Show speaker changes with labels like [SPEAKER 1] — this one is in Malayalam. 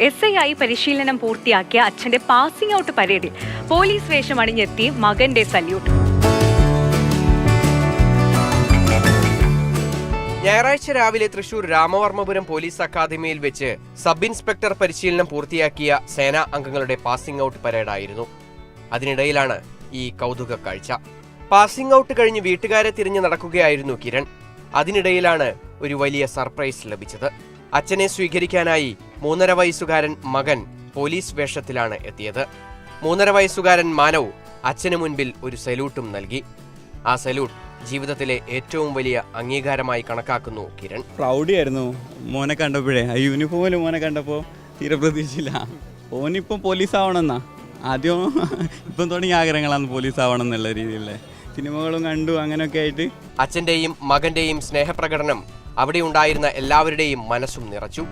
[SPEAKER 1] SI പരിശീലനം പൂർത്തിയാക്കിയ അച്ഛന്റെ പാസിംഗ് ഔട്ട് പരേഡിൽ പോലീസ് വേഷം അണിഞ്ഞെത്തി മകന്റെ സല്യൂട്ട്.
[SPEAKER 2] ഞായറാഴ്ച രാവിലെ തൃശൂർ രാമവർമ്മപുരം പോലീസ് അക്കാദമിയിൽ വെച്ച് സബ് ഇൻസ്പെക്ടർ പരിശീലനം പൂർത്തിയാക്കിയ സേനാ അംഗങ്ങളുടെ പാസിംഗ് ഔട്ട് പരേഡായിരുന്നു. അതിനിടയിലാണ് ഈ കൗതുക കാഴ്ച. പാസിംഗ് ഔട്ട് കഴിഞ്ഞ് വീട്ടുകാരെ തിരിഞ്ഞു നടക്കുകയായിരുന്നു കിരൺ. അതിനിടയിലാണ് ഒരു വലിയ സർപ്രൈസ് ലഭിച്ചത്. അച്ഛനെ സ്വീകരിക്കാനായി 3.5 വയസ്സുകാരൻ മകൻ പോലീസ് വേഷത്തിലാണ് എത്തിയത്. 3.5 വയസ്സുകാരൻ മാനവ് അച്ഛന് മുൻപിൽ ഒരു സല്യൂട്ടും നൽകി. ആ സല്യൂട്ട് ജീവിതത്തിലെ ഏറ്റവും വലിയ അംഗീകാരമായി കണക്കാക്കുന്നു കിരൺ.
[SPEAKER 3] പ്രൗഡിയായിരുന്നു മോനെ കണ്ടപ്പോഴേ. ആ യൂണിഫോമിൽ മോനെ കണ്ടപ്പോൾ തീരെ പ്രതീക്ഷയില്ല. ഓനിപ്പം പോലീസ് ആവണമെന്നാ ആദ്യം. ഇപ്പം തുടങ്ങിയ ആഗ്രഹങ്ങളാണ് പോലീസ് ആവണം എന്നുള്ള രീതിയിലുള്ള സിനിമകളും കണ്ടു. അങ്ങനെയൊക്കെ ആയിട്ട്
[SPEAKER 2] അച്ഛൻ്റെയും മകൻ്റെയും സ്നേഹപ്രകടനം അവിടെ ഉണ്ടായിരുന്ന എല്ലാവരുടെയും മനസ്സും നിറച്ചു.